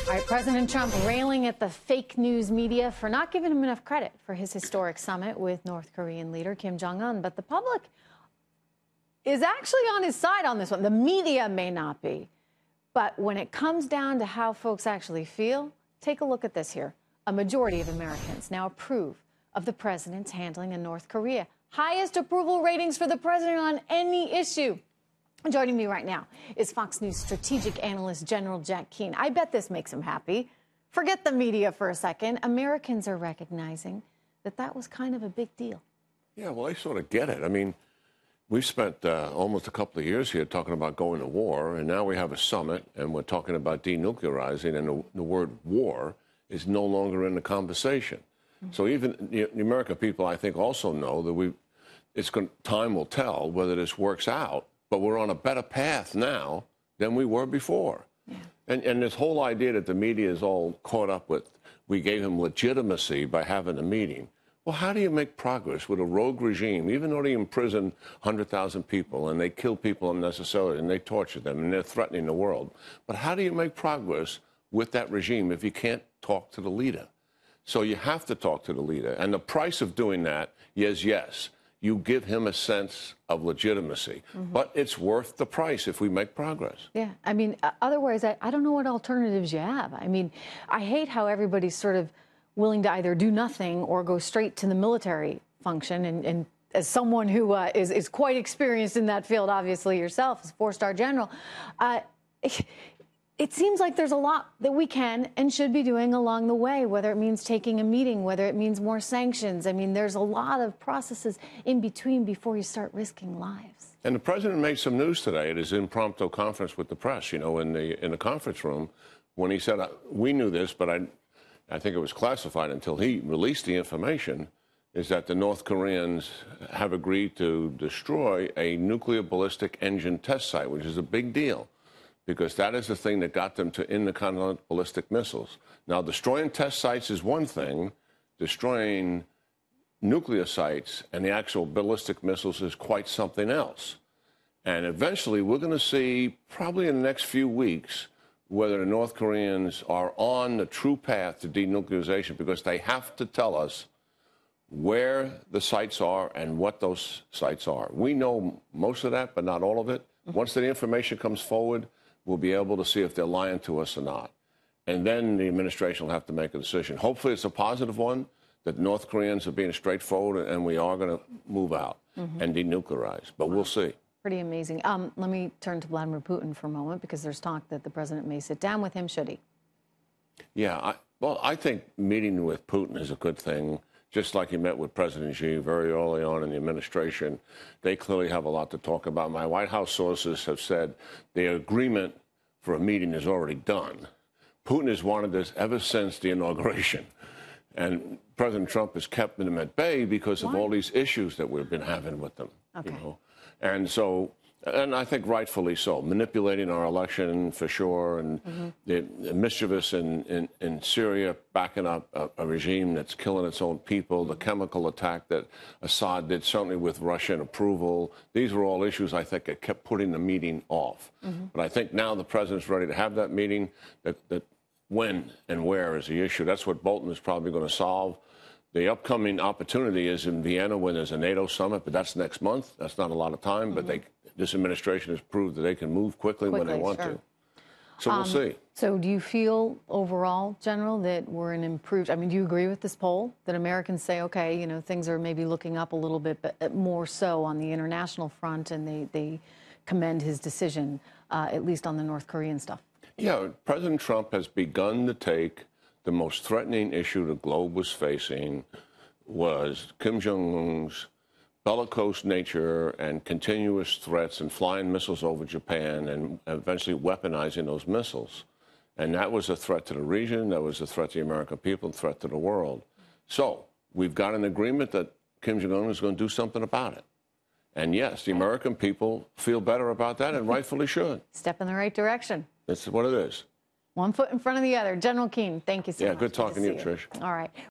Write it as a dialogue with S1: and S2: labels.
S1: All right, President Trump railing at the fake news media for not giving him enough credit for his historic summit with North Korean leader Kim Jong-un. But the public is actually on his side on this one. The media may not be. But when it comes down to how folks actually feel, take a look at this here. A majority of Americans now approve of the president's handling in North Korea. Highest approval ratings for the president on any issue. Joining me right now is Fox News strategic analyst General Jack Keane. I bet this makes him happy. Forget the media for a second. Americans are recognizing that that was kind of a big deal.
S2: Yeah, well, I sort of get it. I mean, we've spent almost a couple of years here talking about going to war, and now we have a summit, and we're talking about denuclearizing, and the word war is no longer in the conversation. Mm-hmm. So even the American people, I think, also know that time will tell whether this works out. But we're on a better path now than we were before. Yeah. And this whole idea that the media is all caught up with, we gave him legitimacy by having a meeting. Well, how do you make progress with a rogue regime, even though they imprison 100,000 people and they kill people unnecessarily and they torture them and they're threatening the world? But how do you make progress with that regime if you can't talk to the leader? So you have to talk to the leader. And the price of doing that is, yes, you give him a sense of legitimacy. Mm-hmm. But it's worth the price if we make progress. Yeah,
S1: I mean, otherwise, I don't know what alternatives you have. I mean, I hate how everybody's sort of willing to either do nothing or go straight to the military function. And as someone who is quite experienced in that field, obviously yourself as a four-star general, it seems like there's a lot that we can and should be doing along the way, whether it means taking a meeting, whether it means more sanctions. I mean, there's a lot of processes in between before you start risking lives.
S2: And the president made some news today at his impromptu conference with the press, you know, in the conference room, when he said, we knew this, but I think it was classified until he released the information, is that the North Koreans have agreed to destroy a nuclear ballistic engine test site, which is a big deal, because that is the thing that got them to intercontinental ballistic missiles. Now, destroying test sites is one thing. Destroying nuclear sites and the actual ballistic missiles is quite something else. And eventually, we're going to see, probably in the next few weeks, whether the North Koreans are on the true path to denuclearization, because they have to tell us where the sites are and what those sites are. We know most of that, but not all of it. Once the information comes forward, we'll be able to see if they're lying to us or not. And then the administration will have to make a decision. Hopefully it's a positive one, that North Koreans are being straightforward and we are going to move out and denuclearize. But we'll see.
S1: Pretty amazing. Let me turn to Vladimir Putin for a moment, because there's talk that the president may sit down with him, should he?
S2: Yeah, I think meeting with Putin is a good thing. Just like he met with President Xi very early on in the administration. They clearly have a lot to talk about. My White House sources have said the agreement for a meeting is already done. Putin has wanted this ever since the inauguration. And President Trump has kept them at bay because of all these issues that we've been having with them. Okay. You know? And so, and I think rightfully so, manipulating our election for sure, and the mischievous in Syria, backing up a regime that's killing its own people, the chemical attack that Assad did, certainly with Russian approval. These were all issues, I think, that kept putting the meeting off. But I think now the president's ready to have that meeting, that when and where is the issue. That's what Bolton is probably going to solve. The upcoming opportunity is in Vienna when there's a NATO summit, but that's next month. That's not a lot of time, but this administration has proved that they can move quickly when they want to. So we'll see.
S1: So do you feel overall, General, that we're in improved? I mean, do you agree with this poll that Americans say, okay, you know, things are maybe looking up a little bit, but more so on the international front, and they commend his decision, at least on the North Korean stuff?
S2: Yeah, President Trump has begun to take the most threatening issue the globe was facing, was Kim Jong-un's bellicose nature and continuous threats and flying missiles over Japan and eventually weaponizing those missiles. And that was a threat to the region, that was a threat to the American people, a threat to the world. So we've got an agreement that Kim Jong-un is going to do something about it. And yes, the American people feel better about that, and rightfully should.
S1: Step in the right direction.
S2: That's what it is.
S1: One foot in front of the other. General Keane, thank you so much.
S2: Yeah, good talking to you, Trish.
S1: All right.